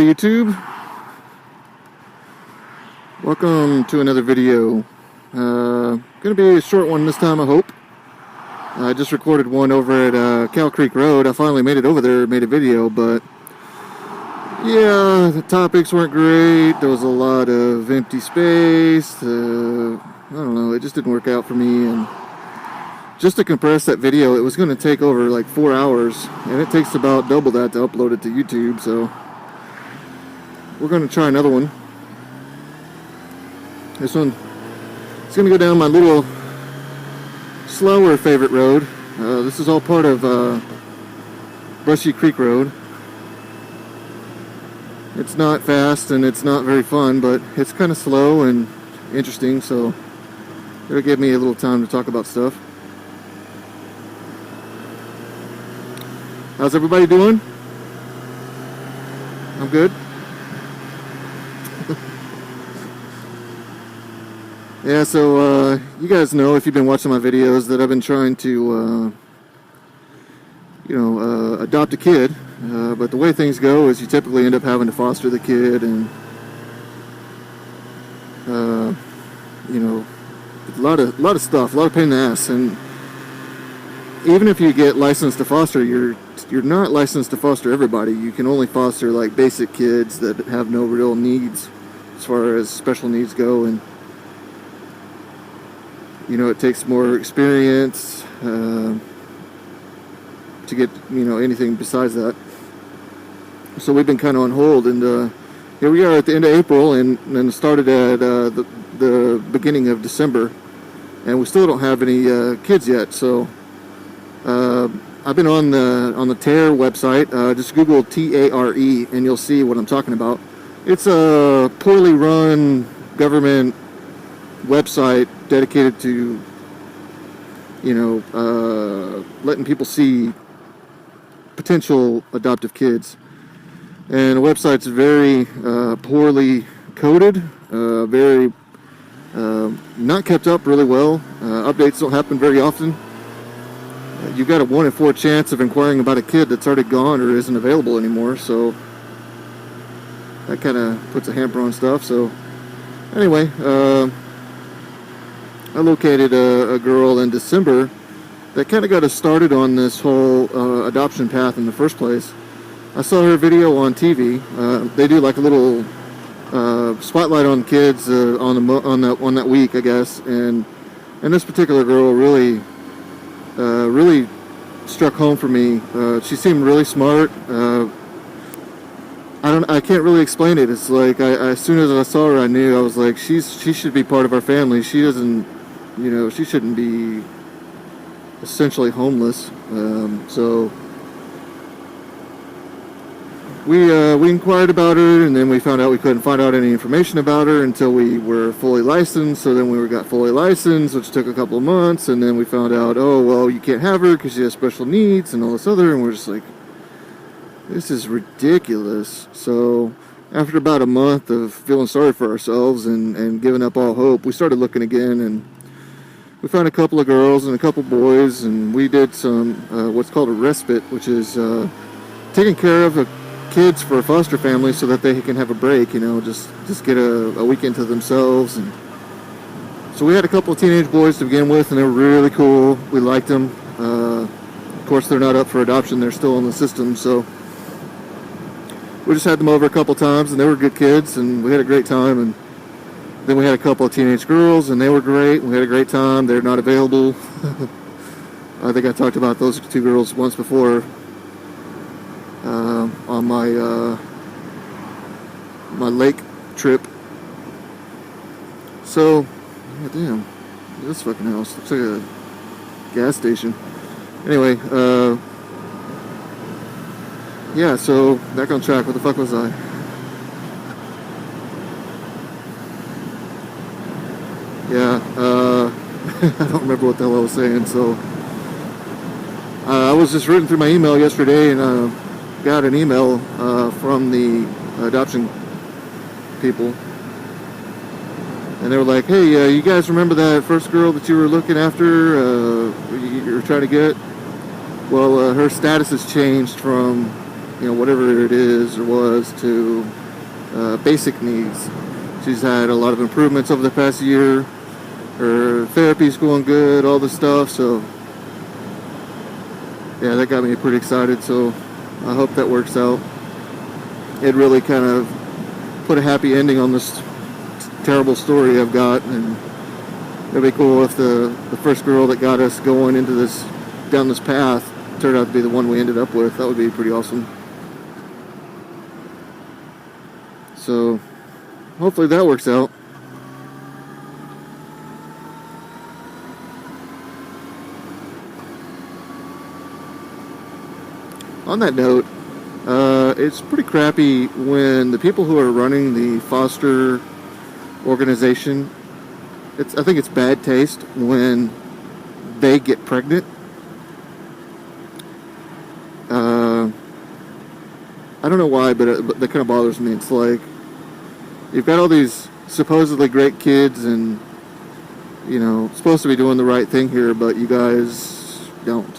YouTube. Welcome to another video. Gonna be a short one this time, I hope. I just recorded one over at Cow Creek Road. I finally made it over there, made a video, but yeah, the topics weren't great. There was a lot of empty space. I don't know, it just didn't work out for me. And just to compress that video, it was going to take over like 4 hours, and it takes about double that to upload it to YouTube. So we're going to try another one. This one, it's going to go down my little slower favorite road. This is all part of Brushy Creek Road. It's not fast and it's not very fun, but it's kind of slow and interesting, so it'll give me a little time to talk about stuff. How's everybody doing? I'm good. Yeah, so you guys know, if you've been watching my videos, that I've been trying to adopt a kid, but the way things go is you typically end up having to foster the kid, and a lot of stuff, a lot of pain in the ass. And even if you get licensed to foster, you're not licensed to foster everybody. You can only foster like basic kids that have no real needs as far as special needs go, and it takes more experience to get anything besides that. So we've been kind of on hold, and here we are at the end of April, and then started at the beginning of December, and we still don't have any kids yet. So I've been on the TARE website. Just Google TARE and you'll see what I'm talking about. It's a poorly run government website dedicated to letting people see potential adoptive kids. And the website's very poorly coded, very not kept up really well. Updates don't happen very often. You've got a 1 in 4 chance of inquiring about a kid that's already gone or isn't available anymore, so that kind of puts a hamper on stuff. So anyway, I located a girl in December that kind of got us started on this whole adoption path in the first place. I saw her video on TV. They do like a little spotlight on kids on that week, I guess, and this particular girl really struck home for me. She seemed really smart. I can't really explain it. It's like as soon as I saw her, I knew. I was like, she should be part of our family. She doesn't, she shouldn't be essentially homeless. So we inquired about her, and then we found out we couldn't find out any information about her until we were fully licensed. So then we got fully licensed, which took a couple of months, and then we found out, oh well, you can't have her because she has special needs and all this other, and we're just like, this is ridiculous. So after about a month of feeling sorry for ourselves and giving up all hope, we started looking again, and we found a couple of girls and a couple boys, and we did some what's called a respite, which is taking care of kids for a foster family so that they can have a break, just get a weekend to themselves. And so we had a couple of teenage boys to begin with, and they were really cool. We liked them. Of course, they're not up for adoption. They're still in the system, so we just had them over a couple times, and they were good kids, and we had a great time. And then we had a couple of teenage girls, and they were great. We had a great time. They're not available. I think I talked about those two girls once before on my lake trip. So, yeah, damn, this fucking house looks like a gas station. Anyway, yeah, so back on track. What the fuck was I? Yeah, I don't remember what the hell I was saying. So I was just reading through my email yesterday, and got an email from the adoption people, and they were like, hey, you guys remember that first girl that you were looking after, you were trying to get? Well, her status has changed from whatever it is or was, to basic needs. She's had a lot of improvements over the past year. Her therapy's going good, all this stuff, so yeah, that got me pretty excited, so I hope that works out. It really kind of put a happy ending on this terrible story I've got, and it'd be cool if the first girl that got us going down this path turned out to be the one we ended up with. That would be pretty awesome. So hopefully that works out. On that note, it's pretty crappy when the people who are running the foster organization, I think it's bad taste when they get pregnant. I don't know why, but that kind of bothers me. It's like, you've got all these supposedly great kids and, supposed to be doing the right thing here, but you guys don't.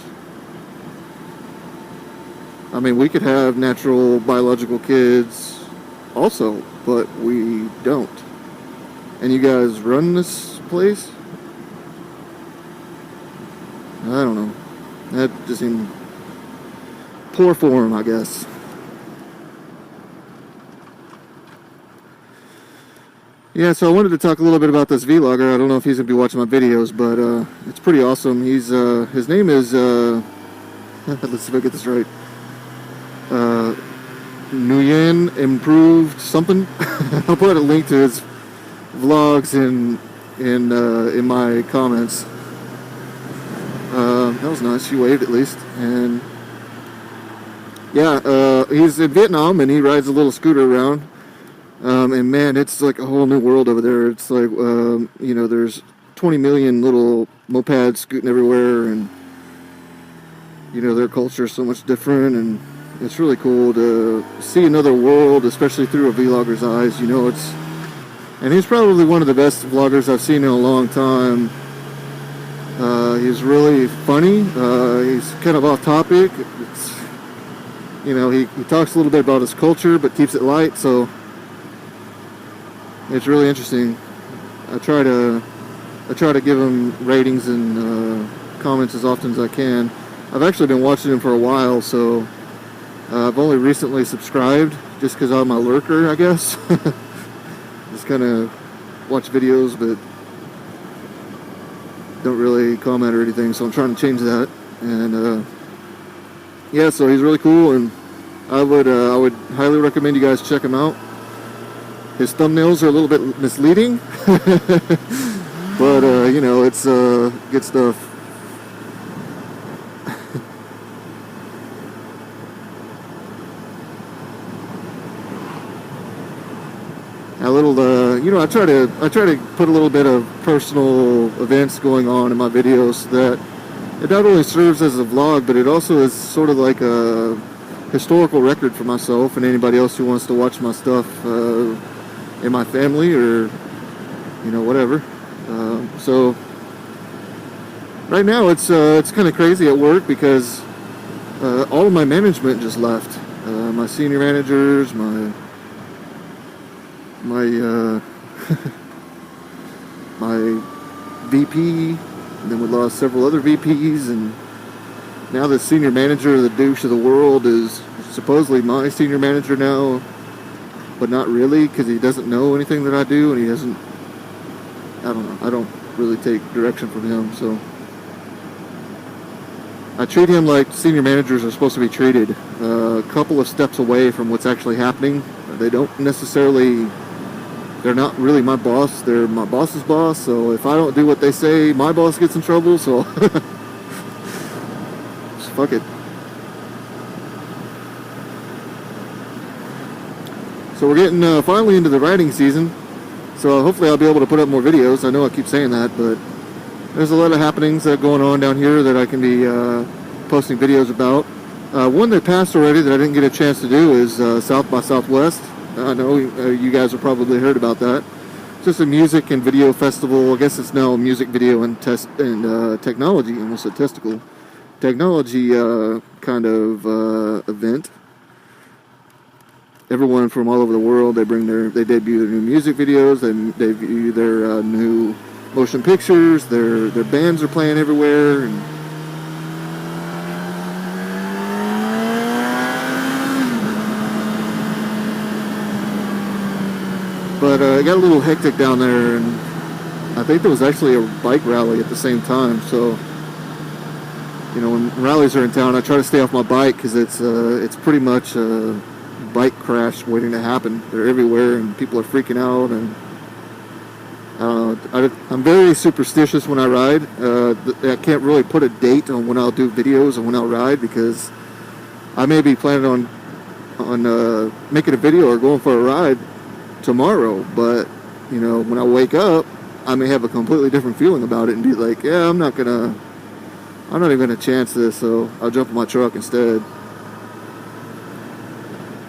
I mean, we could have natural biological kids also, but we don't. And you guys run this place? I don't know. That just seemed poor form, I guess. Yeah, so I wanted to talk a little bit about this vlogger. I don't know if he's going to be watching my videos, but it's pretty awesome. His name is, let's see if I get this right. Nguyen Improved something. I'll put a link to his vlogs in my comments. That was nice. She waved at least. And yeah, he's in Vietnam and he rides a little scooter around. And man, it's like a whole new world over there. It's like there's 20 million little mopeds scooting everywhere, and their culture is so much different, and it's really cool to see another world, especially through a vlogger's eyes. And he's probably one of the best vloggers I've seen in a long time. He's really funny. He's kind of off topic. He talks a little bit about his culture, but keeps it light. So it's really interesting. I try to give him ratings and comments as often as I can. I've actually been watching him for a while, so I've only recently subscribed just because I'm a lurker, I guess. Just kind of watch videos, but don't really comment or anything, so I'm trying to change that. And yeah, so he's really cool, and I would highly recommend you guys check him out. His thumbnails are a little bit misleading, but it's good stuff. I try to put a little bit of personal events going on in my videos, that it not only serves as a vlog, but it also is sort of like a historical record for myself and anybody else who wants to watch my stuff in my family or whatever. So right now it's kind of crazy at work because all of my management just left. My senior managers, my my VP, and then we lost several other VPs, and now the senior manager, the douche of the world, is supposedly my senior manager now, but not really, because he doesn't know anything that I do, and he doesn't, I don't know, I don't really take direction from him, so I treat him like senior managers are supposed to be treated, a couple of steps away from what's actually happening. They don't necessarily, they're not really my boss, they're my boss's boss, so if I don't do what they say, my boss gets in trouble, so just fuck it. So we're getting finally into the writing season, so hopefully I'll be able to put up more videos. I know I keep saying that, but there's a lot of happenings going on down here that I can be posting videos about. One that passed already that I didn't get a chance to do is South by Southwest. I know you guys have probably heard about that. It's just a music and video festival. I guess it's now a music video and technology, almost a testicle, technology kind of event. everyone from all over the world. They debut their new music videos. They debut their new motion pictures. Their bands are playing everywhere. And but it got a little hectic down there, and I think there was actually a bike rally at the same time. So, you know, when rallies are in town, I try to stay off my bike because it's pretty much a bike crash waiting to happen. They're everywhere, and people are freaking out. And I don't know. I'm very superstitious when I ride. I can't really put a date on when I'll do videos and when I'll ride, because I may be planning on making a video or going for a ride tomorrow, but you know, when I wake up, I may have a completely different feeling about it and be like, yeah, I'm not even gonna chance this, so I'll jump in my truck instead.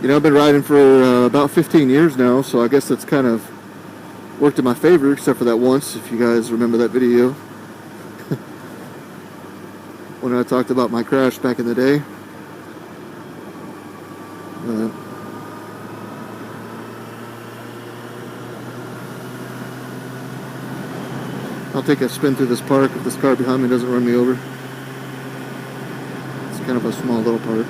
You know, I've been riding for about 15 years now, so I guess that's kind of worked in my favor, except for that once, if you guys remember that video when I talked about my crash back in the day. I'll take a spin through this park if this car behind me doesn't run me over. It's kind of a small little park.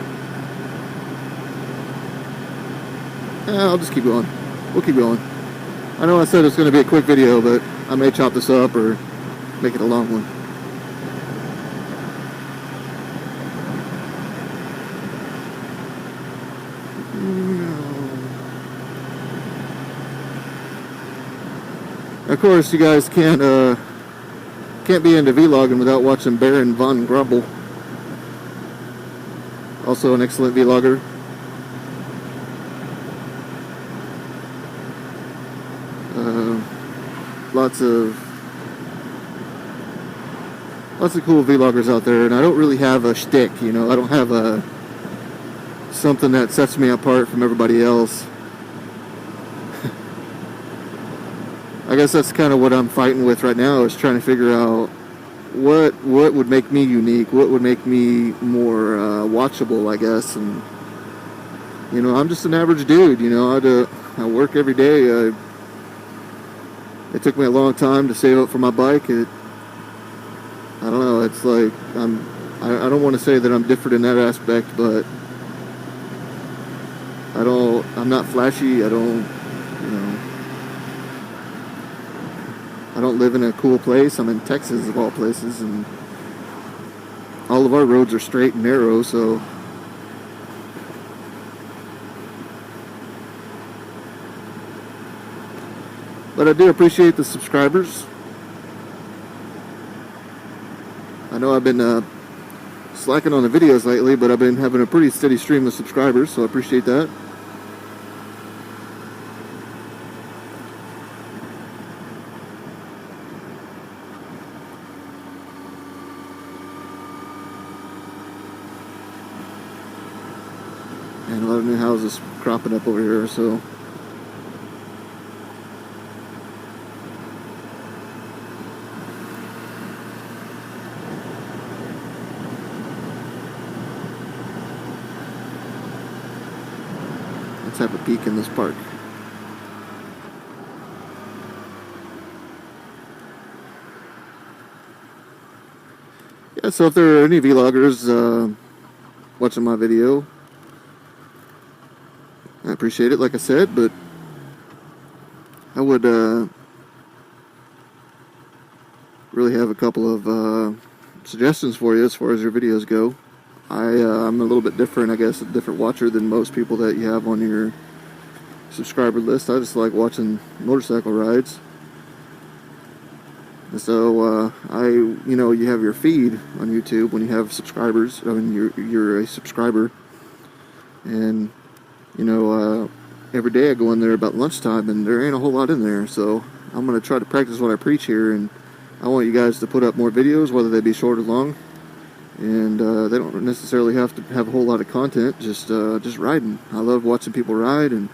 I'll just keep going. We'll keep going. I know I said it's going to be a quick video, but I may chop this up or make it a long one. Of course, you guys can't be into vlogging without watching Baron von Grumble. Also an excellent vlogger. Lots of cool vloggers out there, and I don't really have a shtick, you know. I don't have something that sets me apart from everybody else. I guess that's kind of what I'm fighting with right now, is trying to figure out what would make me unique, what would make me more watchable, I guess. And you know, I'm just an average dude, you know. I work every day. It took me a long time to save up for my bike. I don't know, it's like I don't want to say that I'm different in that aspect, but I'm not flashy. I don't live in a cool place. I'm in Texas, of all places, and all of our roads are straight and narrow, so but I do appreciate the subscribers. I know I've been slacking on the videos lately, but I've been having a pretty steady stream of subscribers, so I appreciate that. And a lot of new houses cropping up over here, so let's have a peek in this park. Yeah, so if there are any vloggers watching my video, I appreciate it, like I said, but I would really have a couple of suggestions for you as far as your videos go. I'm a little bit different, I guess, a different watcher than most people that you have on your subscriber list. I just like watching motorcycle rides. So you know, you have your feed on YouTube when you have subscribers. I mean, you're a subscriber, and you know, every day I go in there about lunchtime, and there ain't a whole lot in there. So I'm gonna try to practice what I preach here, and I want you guys to put up more videos, whether they be short or long. And they don't necessarily have to have a whole lot of content, just riding. I love watching people ride, and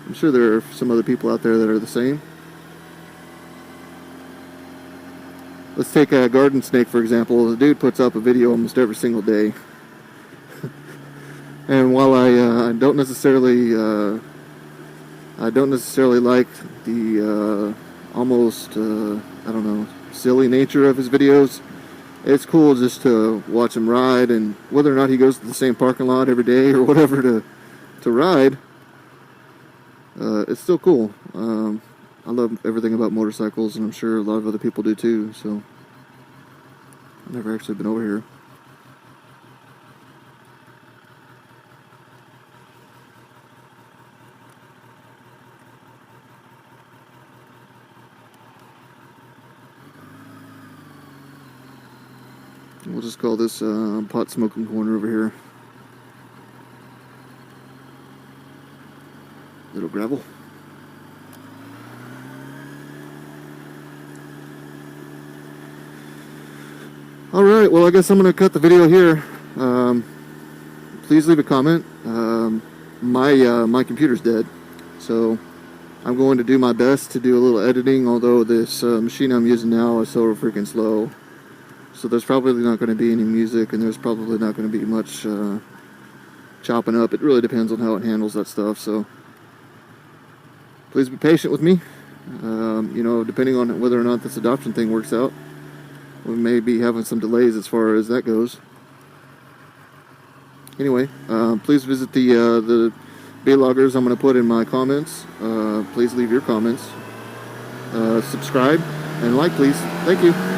I'm sure there are some other people out there that are the same. Let's take a garden snake, for example. The dude puts up a video almost every single day. And while I don't necessarily like the almost I don't know, silly nature of his videos, it's cool just to watch him ride, and whether or not he goes to the same parking lot every day or whatever to ride, it's still cool. I love everything about motorcycles, and I'm sure a lot of other people do too. So I've never actually been over here. We'll just call this pot smoking corner over here. Little gravel. Alright, well I guess I'm going to cut the video here. Please leave a comment. My computer's dead, so I'm going to do my best to do a little editing, although this machine I'm using now is so freaking slow. So there's probably not going to be any music, and there's probably not going to be much chopping up. It really depends on how it handles that stuff, so please be patient with me. You know, depending on whether or not this adoption thing works out, we may be having some delays as far as that goes. Anyway, please visit the vloggers I'm going to put in my comments. Please leave your comments. Subscribe and like, please. Thank you.